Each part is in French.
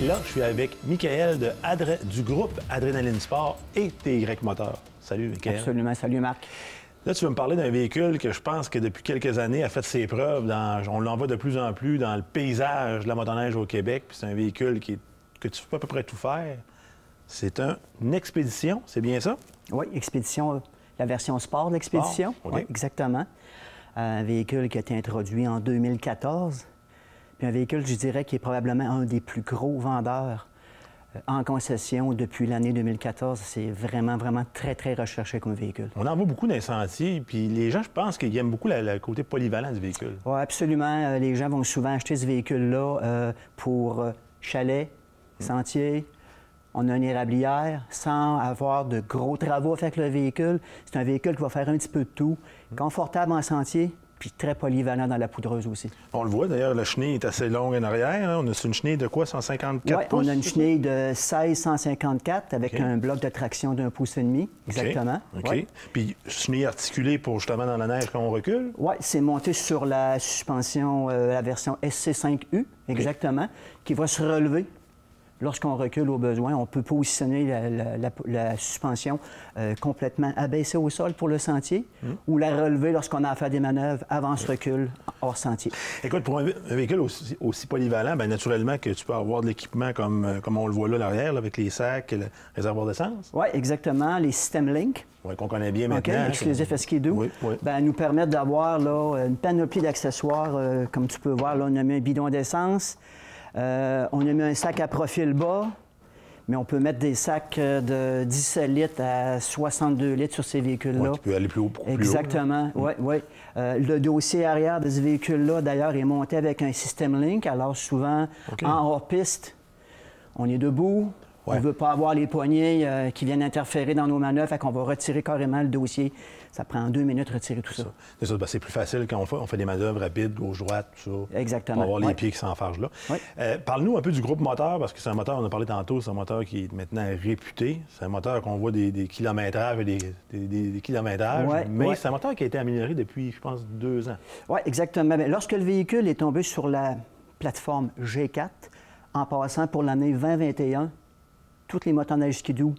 Là, je suis avec Michael du groupe Adrénaline Sport et TY Moteur. Salut, Michael. Absolument. Salut, Marc. Là, tu veux me parler d'un véhicule que je pense que depuis quelques années a fait ses preuves. On l'en voit de plus en plus dans le paysage de la motoneige au Québec. Puis c'est un véhicule que tu peux à peu près tout faire. C'est une Expédition, c'est bien ça? Oui, Expédition, la version sport de l'Expédition. Okay. Oui, exactement. Un véhicule qui a été introduit en 2014. Puis un véhicule, je dirais, qui est probablement un des plus gros vendeurs en concession depuis l'année 2014. C'est vraiment, vraiment très, très recherché comme véhicule. On en voit beaucoup dans les sentiers, puis les gens, je pense qu'ils aiment beaucoup le côté polyvalent du véhicule. Oui, absolument. Les gens vont souvent acheter ce véhicule-là pour chalet, sentier. On a une érablière sans avoir de gros travaux avec le véhicule. C'est un véhicule qui va faire un petit peu de tout, confortable en sentier, puis très polyvalent dans la poudreuse aussi. On le voit, d'ailleurs, la chenille est assez longue en arrière. Hein? On a une chenille de quoi, 154 pouces? Oui, on a une chenille de 16-154 avec un bloc de traction d'1,5 pouce, exactement. OK. Ouais. Puis chenille articulée pour justement dans la neige quand on recule? Oui, c'est monté sur la suspension, la version SC5U, exactement, qui va se relever. Lorsqu'on recule au besoin, on peut positionner la suspension complètement abaissée au sol pour le sentier ou la relever lorsqu'on a à faire des manœuvres avance-recul hors sentier. Écoute, pour un véhicule aussi polyvalent, bien naturellement que tu peux avoir de l'équipement comme on le voit là, l'arrière, avec les sacs, le réservoir d'essence. Oui, exactement. Les systèmes Link. Oui, qu'on connaît bien maintenant. OK, exclusif Ski-Doo. Oui. Bien, nous permettent d'avoir là, une panoplie d'accessoires. Comme tu peux voir, là, on a mis un bidon d'essence. On a mis un sac à profil bas, mais on peut mettre des sacs de 17 litres à 62 litres sur ces véhicules-là. Oui, tu peux aller plus haut. Exactement, oui, oui. Le dossier arrière de ce véhicule-là, d'ailleurs, est monté avec un système Link. Alors souvent, en hors-piste, on est debout. On ne veut pas avoir les poignées qui viennent interférer dans nos manœuvres, fait qu'on va retirer carrément le dossier. Ça prend 2 minutes de retirer tout ça. C'est ça. C'est plus facile quand on fait des manœuvres rapides, gauche-droite, tout ça. Exactement. Pour avoir les pieds qui s'enfargent là. Parle-nous un peu du groupe moteur, parce que c'est un moteur, on a parlé tantôt, c'est un moteur qui est maintenant réputé. C'est un moteur qu'on voit des kilométrages et des kilométrages, mais c'est un moteur qui a été amélioré depuis, je pense, 2 ans. Oui, exactement. Mais lorsque le véhicule est tombé sur la plateforme G4, en passant pour l'année 2021, toutes les motoneiges Ski-Doo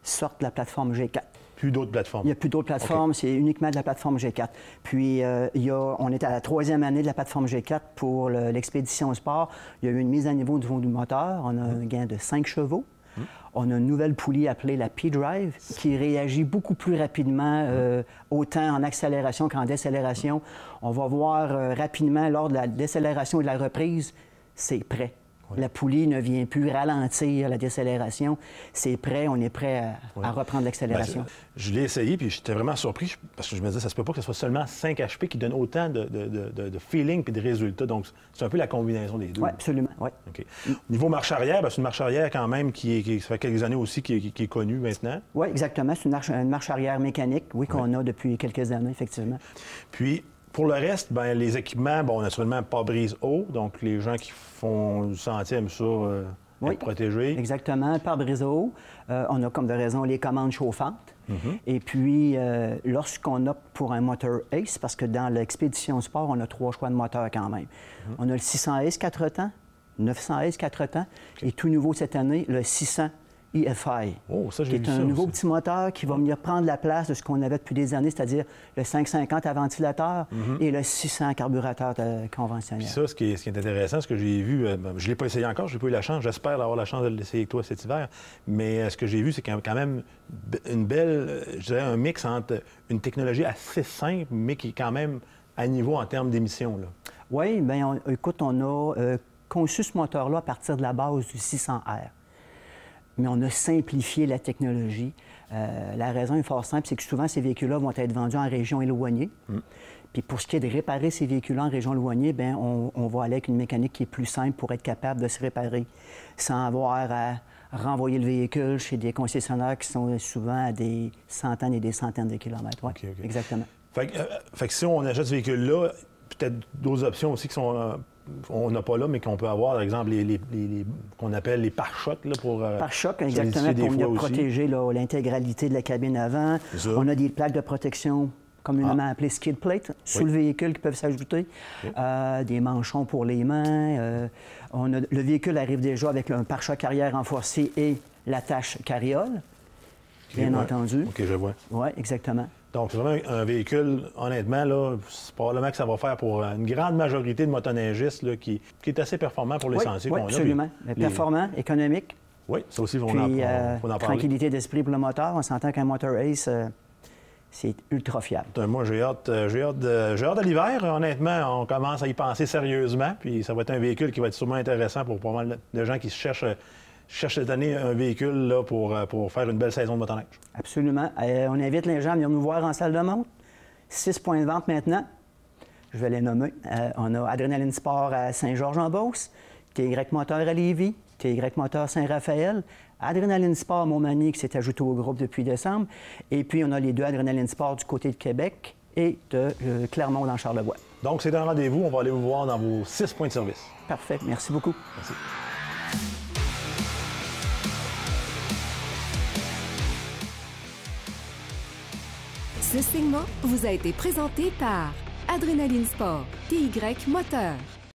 sortent de la plateforme G4. Plus d'autres plateformes? Il n'y a plus d'autres plateformes, c'est uniquement de la plateforme G4. Puis, on est à la 3e année de la plateforme G4 pour l'Expédition Sport. Il y a eu une mise à niveau du moteur. On a un gain de 5 chevaux. On a une nouvelle poulie appelée la P-Drive qui réagit beaucoup plus rapidement, autant en accélération qu'en décélération. On va voir rapidement, lors de la décélération et de la reprise, c'est prêt. La poulie ne vient plus ralentir la décélération. C'est prêt, on est prêt à reprendre l'accélération. Je l'ai essayé, puis j'étais vraiment surpris, parce que je me disais, ça se peut pas que ce soit seulement 5 HP qui donnent autant de feeling et de résultats. Donc, c'est un peu la combinaison des deux. Oui, absolument. Ouais. OK. Au niveau marche arrière, c'est une marche arrière quand même qui ça fait quelques années aussi qui est connue maintenant. Oui, exactement. C'est une marche arrière mécanique, qu'on a depuis quelques années, effectivement. Puis, pour le reste, bien, les équipements, bon, naturellement, pare-brise haut. Donc, les gens qui font du sentier aiment ça être protégés. Exactement. Pare-brise haut. On a comme de raison les commandes chauffantes. Et puis, lorsqu'on opte pour un moteur Ace, parce que dans l'Expédition Sport, on a 3 choix de moteurs quand même. On a le 600 Ace 4 temps, 900 Ace 4 temps, et tout nouveau cette année, le 600 EFI, qui est un nouveau petit moteur qui va venir prendre la place de ce qu'on avait depuis des années, c'est-à-dire le 550 à ventilateur et le 600 carburateur conventionnel. Puis ça, ce qui est intéressant, ce que j'ai vu, je ne l'ai pas essayé encore, je n'ai pas eu la chance, j'espère avoir la chance de l'essayer avec toi cet hiver, mais ce que j'ai vu, c'est quand même une belle, je dirais, un mix entre une technologie assez simple, mais qui est quand même à niveau en termes d'émissions. Oui, bien, écoute, on a conçu ce moteur-là à partir de la base du 600R. Mais on a simplifié la technologie. La raison est fort simple, c'est que souvent, ces véhicules-là vont être vendus en région éloignée. Puis pour ce qui est de réparer ces véhicules en région éloignée, bien, on va aller avec une mécanique qui est plus simple pour être capable de se réparer sans avoir à renvoyer le véhicule chez des concessionnaires qui sont souvent à des centaines et des centaines de kilomètres. Oui, exactement. Fait que si on achète ce véhicule-là, peut-être d'autres options aussi qui sont... on n'a pas là, mais qu'on peut avoir, par exemple, les qu'on appelle les pare-chocs pour... Pare-chocs, exactement, pour venir protéger l'intégralité de la cabine avant. On a des plaques de protection communément appelé skid plate, sous le véhicule qui peuvent s'ajouter, des manchons pour les mains. Le véhicule arrive déjà avec un pare-choc arrière renforcé et l'attache carriole, bien entendu. OK, je vois. Oui, exactement. Donc, c'est vraiment un véhicule, honnêtement, là, c'est probablement que ça va faire pour une grande majorité de motoneigistes là, qui est assez performant pour les sentiers qu'on a. Oui, absolument. Performant, économique. Oui, ça aussi, on Puis, en parler. Tranquillité d'esprit pour le moteur. On s'entend qu'un Motor Ace, c'est ultra fiable. Moi, j'ai hâte de l'hiver. Honnêtement, on commence à y penser sérieusement. Puis ça va être un véhicule qui va être sûrement intéressant pour pas mal de gens qui cherchent cette année un véhicule là, pour faire une belle saison de motoneige. Absolument. On invite les gens à venir nous voir en salle de montre. 6 points de vente maintenant. Je vais les nommer. On a Adrenaline Sport à Saint-Georges-en-Beauce, TY Moteur à Lévis, TY Moteur Saint-Raphaël, Adrenaline Sport Montmagny qui s'est ajouté au groupe depuis décembre. Et puis, on a les deux Adrenaline Sport du côté de Québec et de Clermont dans Charlevoix. Donc, c'est un rendez-vous. On va aller vous voir dans vos 6 points de service. Parfait. Merci beaucoup. Merci. Ce segment vous a été présenté par Adrenaline Sport, TY Moteur.